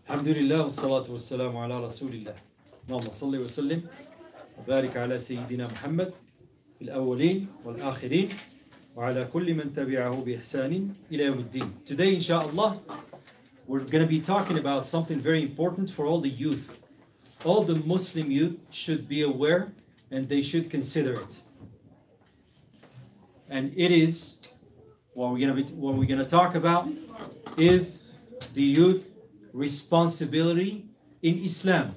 الحمد لله والصلاة والسلام على رسول الله اللهم صل وسلم وبارك على سيدنا محمد في الأولين والآخرين وعلى كل من تبعه بإحسان إلى يوم الدين. Today, inshallah, we're going to be talking about something very important for all the youth. All the Muslim youth should be aware and they should consider it. And it is, what we're going to talk about is the youth responsibility in Islam.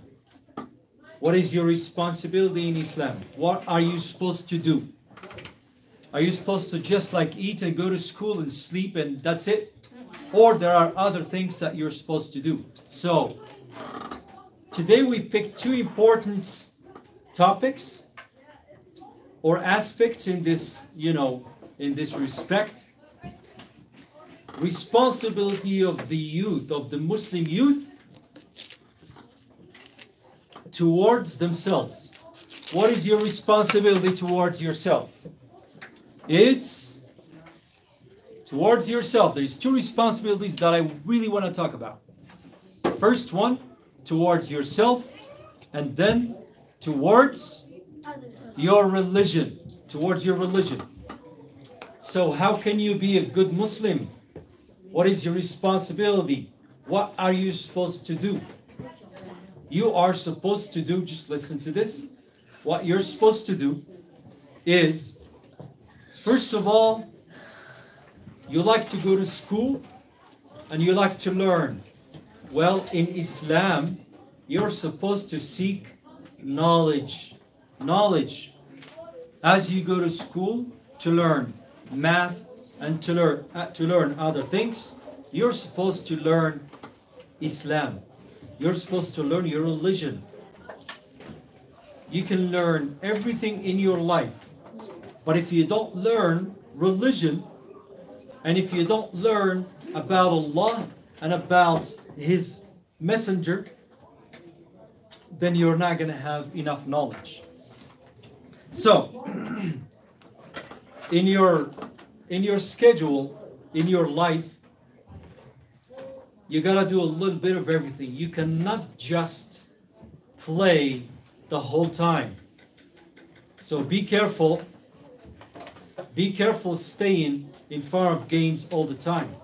What is your responsibility in Islam? What are you supposed to do? Are you supposed to just like eat and go to school and sleep and that's it? Or there are other things that you're supposed to do? So, today we picked two important topics or aspects in this, in this respect. Responsibility of the youth, of the Muslim youth towards themselves. What is your responsibility towards yourself? It's towards yourself. There's two responsibilities that I really want to talk about. First one, towards yourself, and then towards your religion. Towards your religion. So how can you be a good Muslim? What is your responsibility? What are you supposed to do? You are supposed to do, just listen to this. What you're supposed to do is, first of all, you like to go to school and you like to learn. Well, in Islam, you're supposed to seek knowledge. Knowledge. As you go to school to learn math and to learn other things, you're supposed to learn Islam. You're supposed to learn your religion. You can learn everything in your life. But if you don't learn religion, and if you don't learn about Allah and about His Messenger, then you're not going to have enough knowledge. So, in your schedule, in your life, you gotta do a little bit of everything. You cannot just play the whole time. So be careful. Be careful staying in front of games all the time.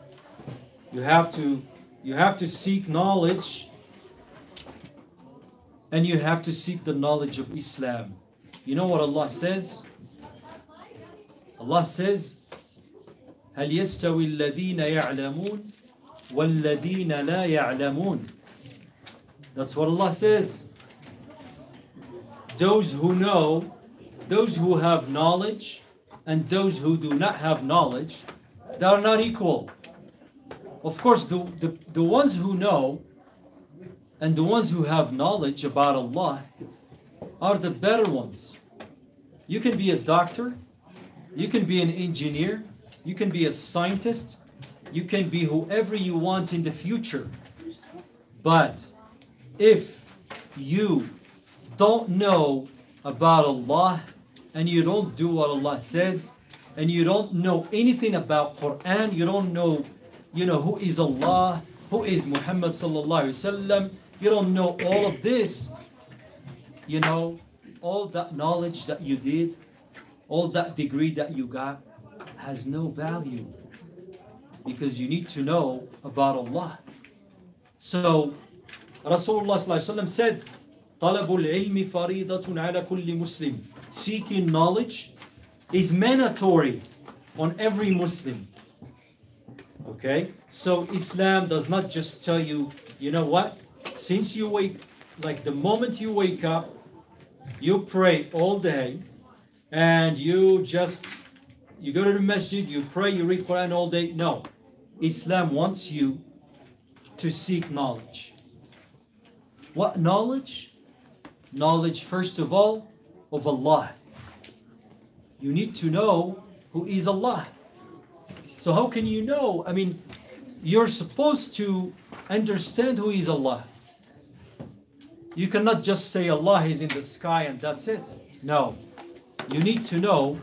You have to seek knowledge, and you have to seek the knowledge of Islam. You know what Allah says? Allah says, هل يستوي الذين يعلمون والذين لا يعلمون. That's what Allah says. Those who know, those who have knowledge, and those who do not have knowledge, they are not equal. Of course, the ones who know and the ones who have knowledge about Allah are the better ones. You can be a doctor, you can be an engineer, you can be a scientist, you can be whoever you want in the future. But if you don't know about Allah and you don't do what Allah says and you don't know anything about Quran, you don't know, who is Allah, who is Muhammad sallallahu alaihi wasallam, you don't know all of this, all that knowledge that you did, all that degree that you got has no value, because you need to know about Allah. So Rasulullah said, طَلَبُ الْعِلْمِ فَرِيضَةٌ عَلَى كُلِّ مُسْلِمٍ. Seeking knowledge is mandatory on every Muslim. Okay? So Islam does not just tell you, you know what? Since you the moment you wake up, you pray all day, and you go to the masjid, you pray, you read Quran all day. No. Islam wants you to seek knowledge. What knowledge? Knowledge, first of all, of Allah. You need to know who is Allah. So how can you know? I mean, you're supposed to understand who is Allah. You cannot just say Allah is in the sky and that's it. No. You need to know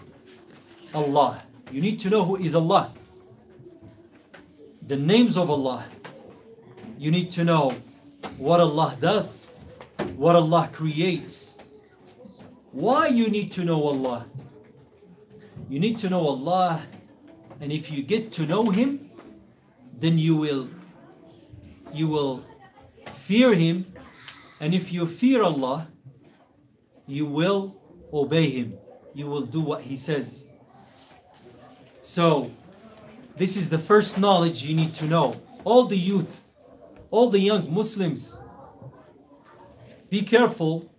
Allah. You need to know who is Allah. The names of Allah. You need to know what Allah does, what Allah creates. Why you need to know Allah? You need to know Allah, and if you get to know Him, then you will fear Him, and if you fear Allah, you will obey Him. You will do what He says. So, this is the first knowledge you need to know. All the youth, all the young Muslims, be careful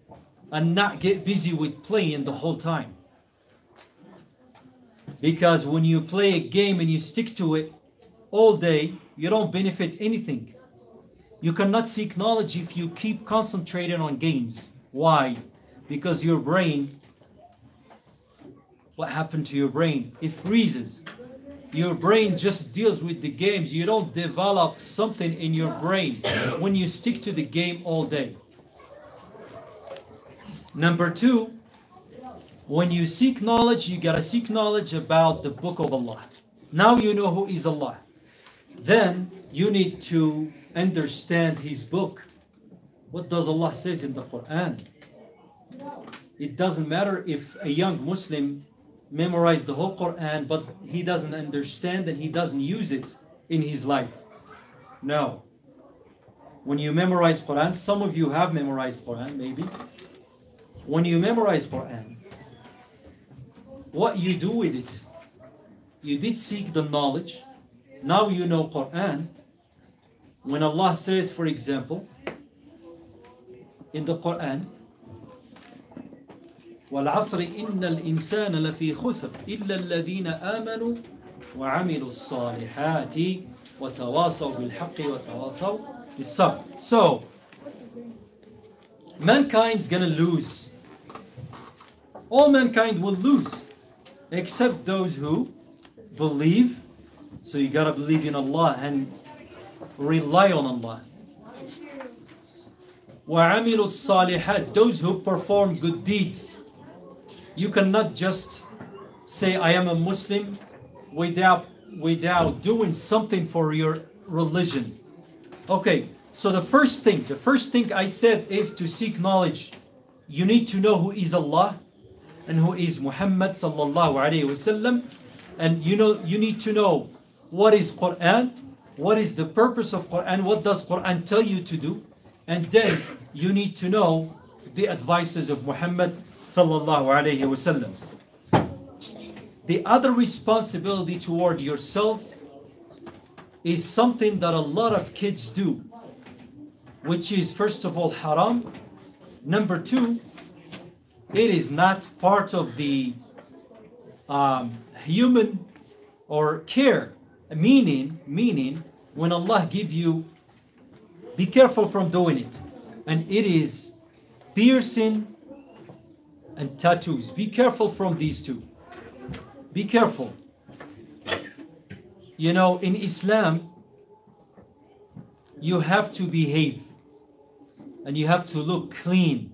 and not get busy with playing the whole time. Because when you play a game and you stick to it all day, you don't benefit anything. You cannot seek knowledge if you keep concentrating on games. Why? Because your brain, what happened to your brain? It freezes. Your brain just deals with the games. You don't develop something in your brain when you stick to the game all day. Number two, when you seek knowledge, you gotta seek knowledge about the book of Allah. Now you know who is Allah. Then you need to understand His book. What does Allah says in the Quran? It doesn't matter if a young Muslim memorized the whole Quran, but he doesn't understand and he doesn't use it in his life. No. When you memorize Quran, some of you have memorized Quran maybe. When you memorize Quran, what you do with it? You did seek the knowledge. Now you know Quran. When Allah says, for example, in the Quran, وَالْعَصْرِ إِنَّ الْإِنسَانَ لَفِي خُسْرٍ إِلَّا الَّذِينَ آمَنُوا وَعَمِلُوا الصَّالِحَاتِ وَتَوَاصَوْا بِالْحَقِّ وَتَوَاصَوْا بِالصَّبْرِ. So, mankind's gonna lose. All mankind will lose, except those who believe. So you gotta believe in Allah and rely on Allah. وَعَمِلُوا الصَّالِحَاتِ, those who perform good deeds. You cannot just say, I am a Muslim without doing something for your religion. Okay, so the first thing I said is to seek knowledge. You need to know who is Allah and who is Muhammad sallallahu alayhi wasallam. And you need to know what is Quran, what is the purpose of Quran, what does Quran tell you to do, and then you need to know the advices of Muhammad sallallahu alayhi wasallam. The other responsibility toward yourself is something that a lot of kids do, which is first of all haram. Number two, it is not part of the human or care. Meaning, when Allah give you, be careful from doing it. And it is piercing and tattoos. Be careful from these two. Be careful. You know, in Islam, you have to behave and you have to look clean,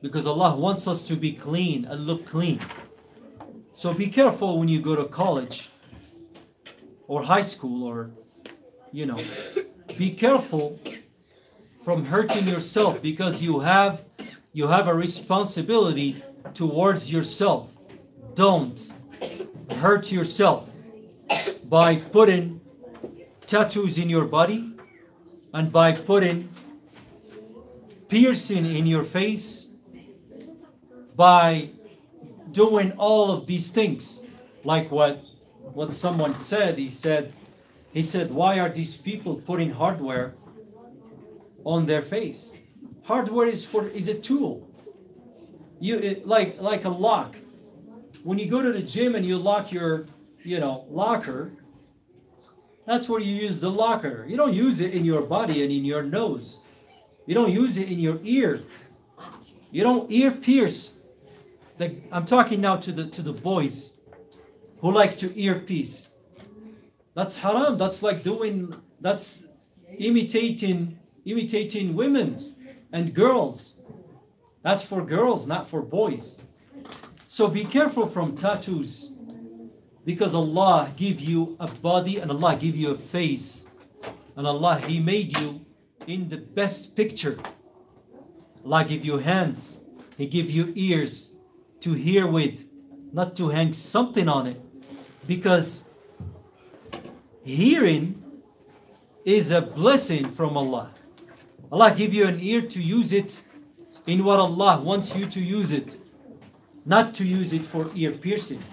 because Allah wants us to be clean and look clean. So be careful when you go to college or high school, or be careful from hurting yourself, because you have a responsibility towards yourself. Don't hurt yourself by putting tattoos in your body and by putting piercing in your face, by doing all of these things. Like what someone said, he said, why are these people putting hardware on their face? Hardware is a tool. Like a lock. When you go to the gym and you lock your locker, that's where you use the locker. You don't use it in your body and in your nose. You don't use it in your ear. You don't ear pierce. I'm talking now to the boys who like to ear piece. That's haram. That's imitating women and girls. That's for girls, not for boys. So be careful from tattoos, because Allah give you a body and Allah give you a face, and Allah, He made you in the best picture. Allah give you hands, He give you ears to hear with, not to hang something on it. Because hearing is a blessing from Allah. Allah give you an ear to use it in what Allah wants you to use it, not to use it for ear piercing.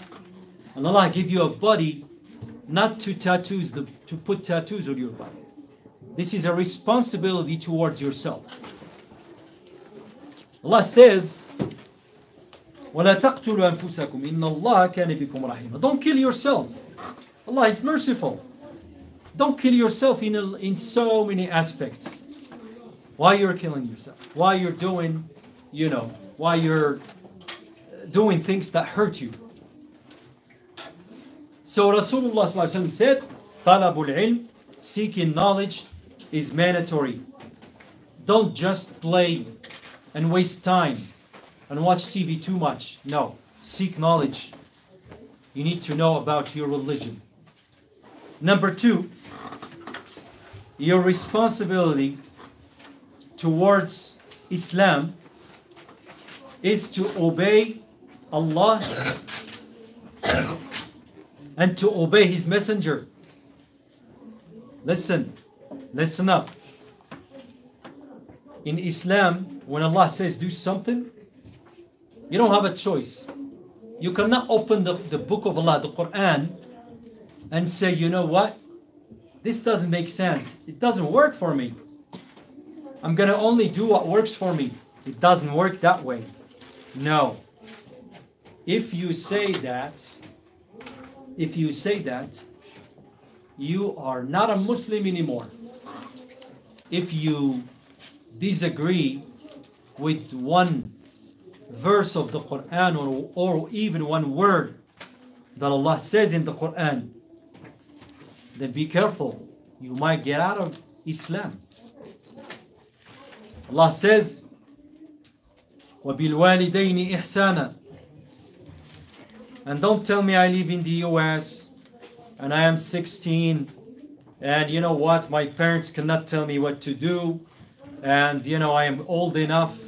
And Allah give you a body not to put tattoos on your body. This is a responsibility towards yourself. Allah says, وَلَا تَقْتُلُوا أَنفُسَكُمْ إِنَّ اللَّهَ كَانَ بِكُمْ رَحِيمًا. Don't kill yourself. Allah is merciful. Don't kill yourself in so many aspects. Why you're killing yourself? Why you're doing, why you're doing things that hurt you. So Rasulullah said, Talabul ilm, seeking knowledge is mandatory. Don't just play and waste time and watch TV too much. No, seek knowledge. You need to know about your religion. Number 2, your responsibility towards Islam is to obey Allah and to obey His Messenger. Listen up. In Islam, when Allah says do something, you don't have a choice. You cannot open the book of Allah, the Quran, and say, you know what? This doesn't make sense. It doesn't work for me. I'm going to only do what works for me. It doesn't work that way. No. If you say that, you are not a Muslim anymore. If you disagree with one verse of the Quran or even one word that Allah says in the Quran, then be careful. You might get out of Islam. Allah says, وَبِالْوَالِدَيْنِ إِحْسَانًا. And don't tell me I live in the US and I am 16 and you know what, my parents cannot tell me what to do and I am old enough.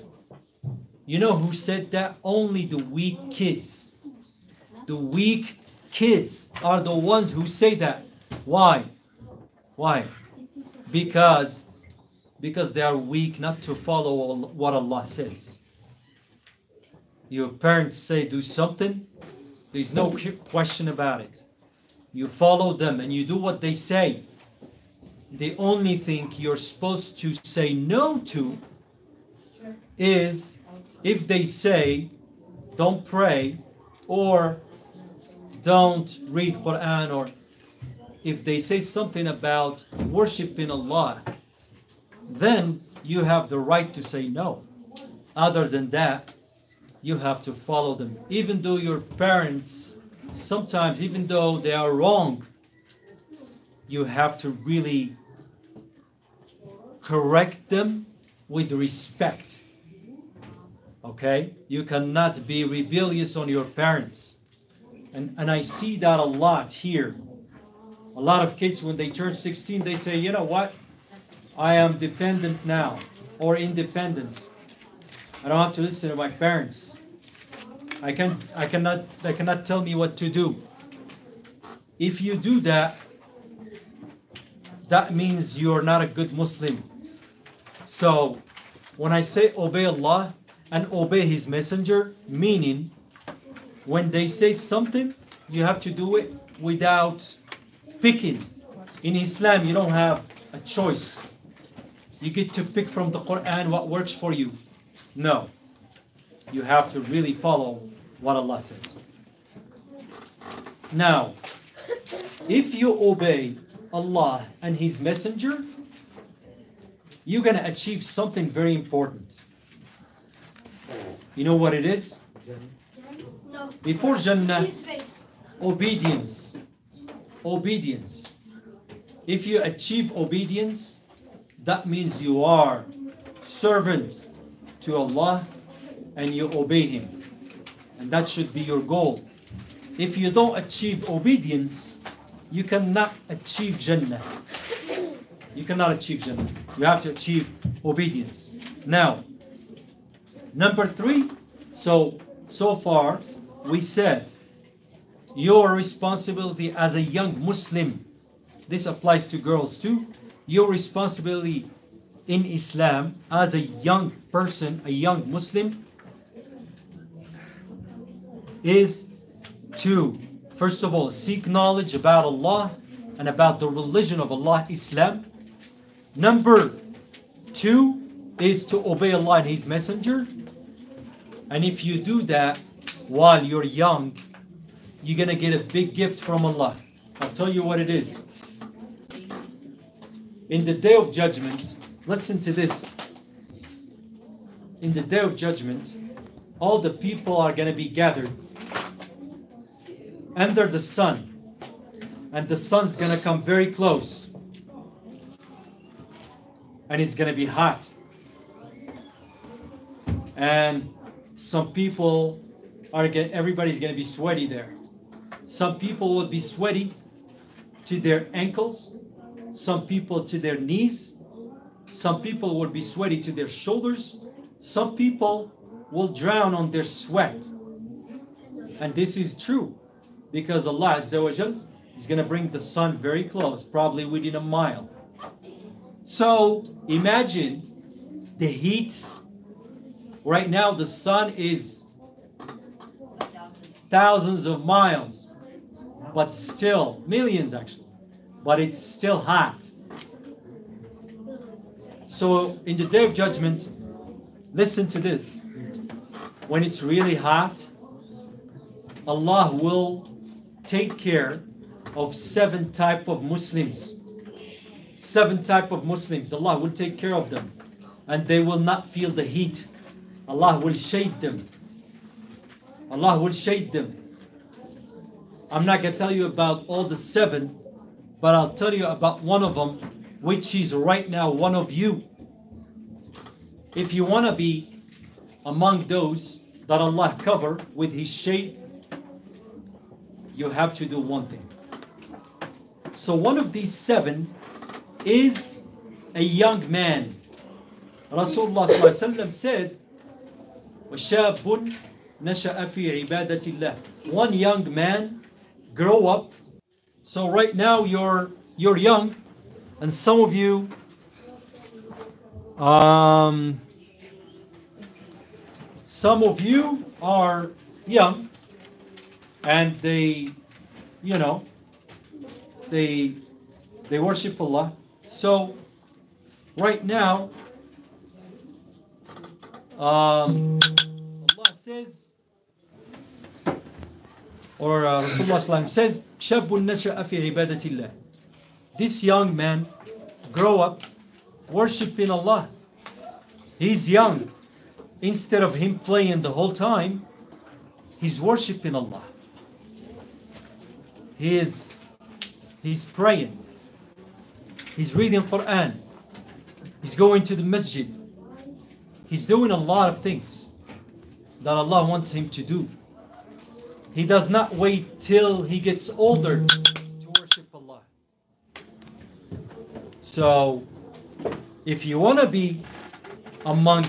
You know who said that? Only the weak kids. The weak kids are the ones who say that. Why? Because they are weak not to follow what Allah says. Your parents say do something, there's no question about it. You follow them and you do what they say. The only thing you're supposed to say no to is if they say don't pray or don't read Quran, or if they say something about worshiping Allah, then you have the right to say no. Other than that, you have to follow them. Even though your parents, sometimes even though they are wrong, you have to really correct them with respect. Okay? You cannot be rebellious on your parents. And I see that a lot here. A lot of kids, when they turn 16, they say, you know what? I am dependent now, or independent. I don't have to listen to my parents. They cannot tell me what to do. If you do that, that means you're not a good Muslim. So, when I say obey Allah and obey His Messenger, meaning when they say something, you have to do it without picking. In Islam, you don't have a choice. You get to pick from the Quran what works for you. No. You have to really follow what Allah says. Now, if you obey Allah and His Messenger, you're going to achieve something very important. You know what it is? No. Before Jannah, See his face. obedience. Obedience. If you achieve obedience, that means you are servant to Allah and you obey Him. And that should be your goal. If you don't achieve obedience, you cannot achieve Jannah. You cannot achieve Jannah. You have to achieve obedience. Now, number 3. So far, we said your responsibility as a young Muslim. This applies to girls too. Your responsibility in Islam as a young person, a young Muslim, is to, first of all, seek knowledge about Allah and about the religion of Allah, Islam. Number 2 is to obey Allah and His Messenger. And if you do that while you're young, you're going to get a big gift from Allah. I'll tell you what it is. In the Day of Judgment, listen to this. In the Day of Judgment, all the people are going to be gathered under the sun. And the sun's going to come very close. And it's going to be hot. And some people everybody's going to be sweaty there. Some people will be sweaty to their ankles. Some people to their knees. Some people will be sweaty to their shoulders. Some people will drown on their sweat. And this is true because Allah Azza wa Jal is going to bring the sun very close, probably within a mile. So imagine the heat. Right now the sun is thousands of miles, but still, millions actually, but it's still hot. So in the Day of Judgment, listen to this. When it's really hot, Allah will take care of 7 types of Muslims. 7 types of Muslims. Allah will take care of them. And they will not feel the heat. Allah will shade them. Allah will shade them. I'm not going to tell you about all the 7, but I'll tell you about one of them, which is right now one of you. If you want to be among those that Allah cover with His shade, you have to do one thing. So one of these 7 is a young man. Rasulullah said, وَشَابٌ نَشَأَ فِي عِبَادَةِ اللَّهِ. One young man grow up. So right now you're young, and some of you are young, and they worship Allah. So right now Allah says, or Rasulullah says, شَابٌ نَشَأَ فِي عِبَادَةِ اللَّهِ. This young man grow up worshiping Allah. He's young. Instead of him playing the whole time, he's worshiping Allah. He's praying. He's reading Quran. He's going to the masjid. He's doing a lot of things that Allah wants him to do. He does not wait till he gets older to worship Allah. So, if you want to be among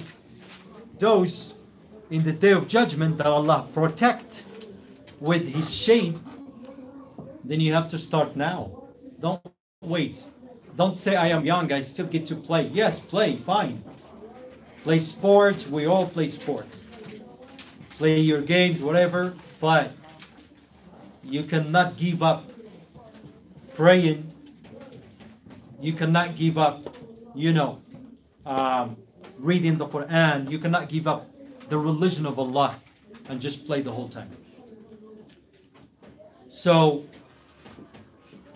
those in the Day of Judgment that Allah protect with His shade, then you have to start now. Don't wait. Don't say, I am young, I still get to play. Yes, play, fine. Play sports, we all play sports. Play your games, whatever, but you cannot give up praying. You cannot give up, reading the Quran. You cannot give up the religion of Allah and just play the whole time. So,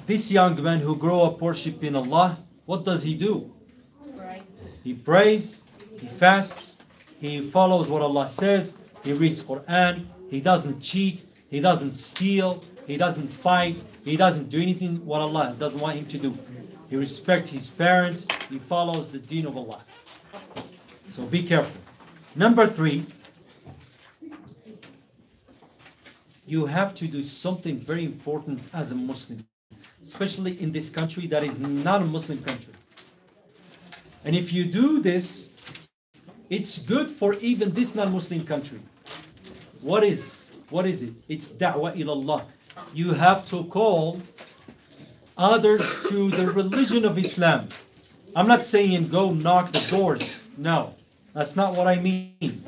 this young man who grew up worshiping Allah, what does he do? Right. He prays, he fasts, he follows what Allah says, he reads Quran, he doesn't cheat, he doesn't steal, he doesn't fight, he doesn't do anything what Allah doesn't want him to do. He respects his parents, he follows the deen of Allah. So be careful. Number 3, you have to do something very important as a Muslim, especially in this country that is not a Muslim country. And if you do this, it's good for even this non-Muslim country. What is it? It's da'wah ilallah. You have to call others to the religion of Islam. I'm not saying go knock the doors. No, that's not what I mean.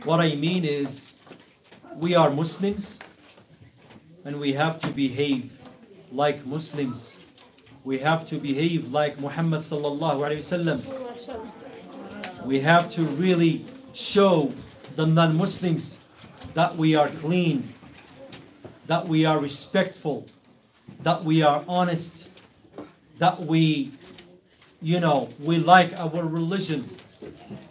What I mean is we are Muslims and we have to behave like Muslims. We have to behave like Muhammad sallallahu alaihi wasallam. We have to really show the non-Muslims that we are clean, that we are respectful, that we are honest, that we like our religion,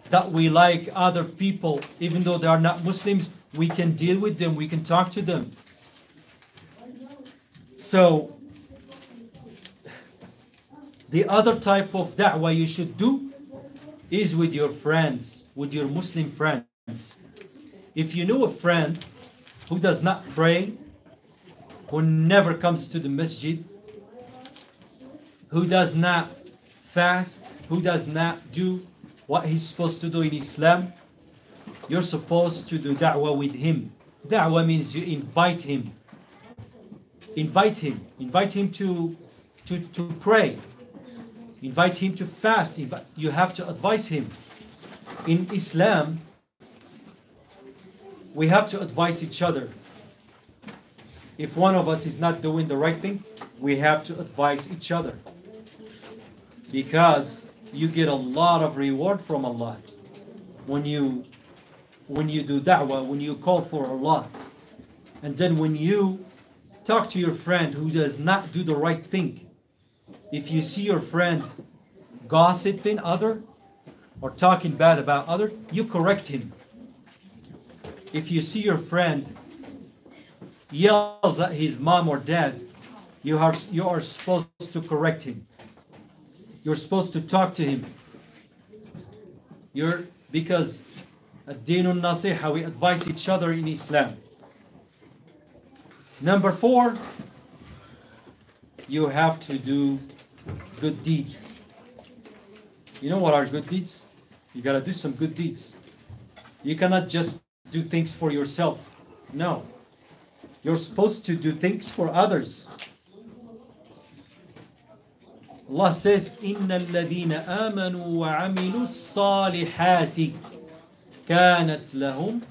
that we like other people, even though they are not Muslims, we can deal with them, we can talk to them. So, the other type of da'wah you should do is with your friends, with your Muslim friends. If you know a friend who does not pray, who never comes to the masjid, who does not fast, who does not do what he's supposed to do in Islam, you're supposed to do da'wah with him. Da'wah means you invite him. Invite him to pray. Invite him to fast. You have to advise him. In Islam, we have to advise each other. If one of us is not doing the right thing, we have to advise each other. Because you get a lot of reward from Allah when you do da'wah, when you call for Allah. And then when you talk to your friend who does not do the right thing, if you see your friend gossiping other or talking bad about other, you correct him. If you see your friend yells at his mom or dad, you are supposed to correct him. You're supposed to talk to him. Because ad-dinun nasiha, we advise each other in Islam. Number 4, you have to do good deeds. You know what are good deeds? You gotta do some good deeds. You cannot just do things for yourself. No. You're supposed to do things for others. Allah says, إِنَّ الَّذِينَ آمَنُوا وَعَمِلُوا الصَّالِحَاتِ كَانَتْ لَهُمْ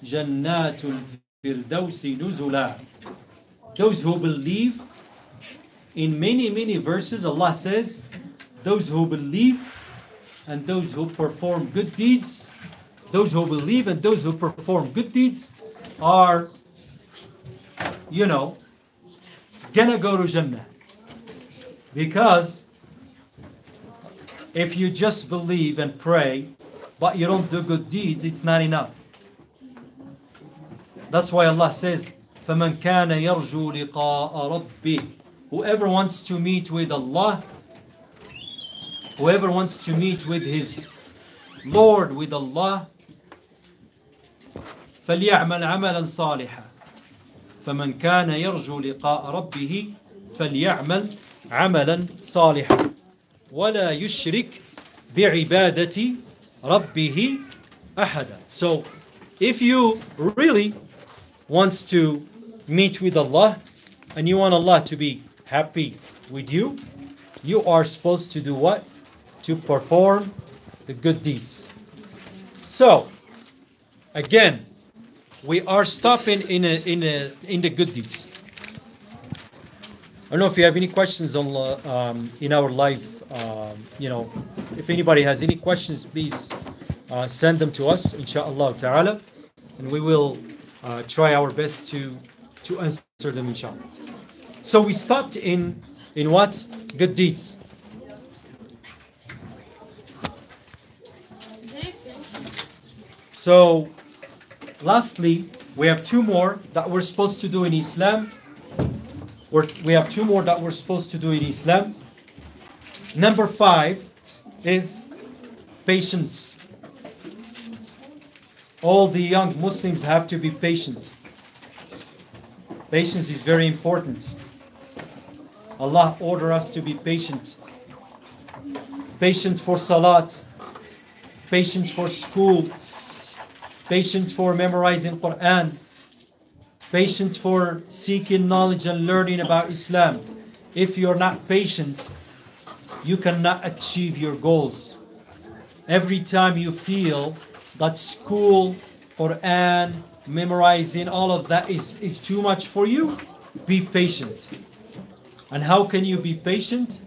جَنَّاتُ الْفِرْدَوْسِ نُزُلًا. Those who believe, in many verses Allah says, those who believe and those who perform good deeds, those who believe and those who perform good deeds are, gonna go to Jannah. Because if you just believe and pray, but you don't do good deeds, it's not enough. That's why Allah says, فَمَنْ كَانَ يَرْجُو لِقَاءَ رَبِّهِ. Whoever wants to meet with Allah, whoever wants to meet with his Lord, with Allah, فَلْيَعْمَلْ عَمَلًا صَالِحًا. فَمَنْ كَانَ يَرْجُو لِقَاءَ رَبِّهِ فَلْيَعْمَلْ عَمَلًا صَالِحًا وَلَا يُشْرِكْ بِعِبَادَةِ رَبِّهِ أَحَدًا. So, if you really want to meet with Allah and you want Allah to be happy with you, you are supposed to do what? To perform the good deeds. So, again, we are stopping in the good deeds. I don't know if you have any questions on in our live. If anybody has any questions, please send them to us, inshallah ta'ala, and we will try our best to answer them, inshallah. So we stopped in what? Good deeds. So lastly, we have 2 more that we're supposed to do in Islam. We have 2 more that we're supposed to do in Islam. Number 5 is patience. All the young Muslims have to be patient. Patience is very important. Allah orders us to be patient. patient for salat, patient for school, patient for memorizing Quran, patient for seeking knowledge and learning about Islam. If you're not patient, you cannot achieve your goals. Every time you feel that school, Quran, memorizing, all of that is too much for you, be patient. And how can you be patient?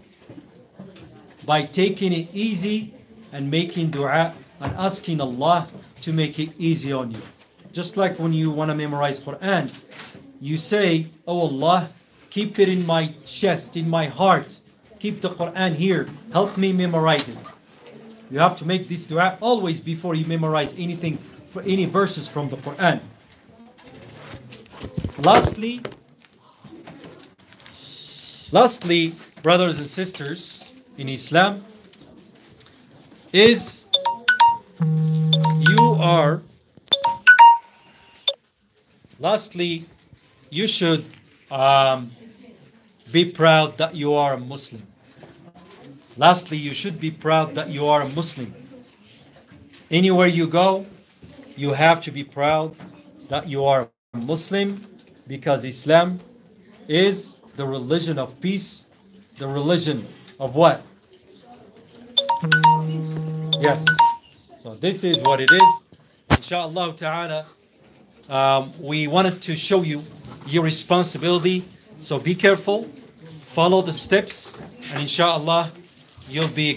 By taking it easy and making dua and asking Allah to make it easy on you. Just like when you want to memorize Quran, you say, oh Allah, keep it in my chest, in my heart. Keep the Quran here. Help me memorize it. You have to make this dua always before you memorize anything, for any verses from the Quran. Lastly, brothers and sisters in Islam, is you should be proud that you are a Muslim. Lastly, you should be proud that you are a Muslim. Anywhere you go, you have to be proud that you are a Muslim, because Islam is the religion of peace, the religion of what? Yes. So this is what it is. Inshallah ta'ala, we wanted to show you your responsibility. So be careful, follow the steps, and inshallah, you'll be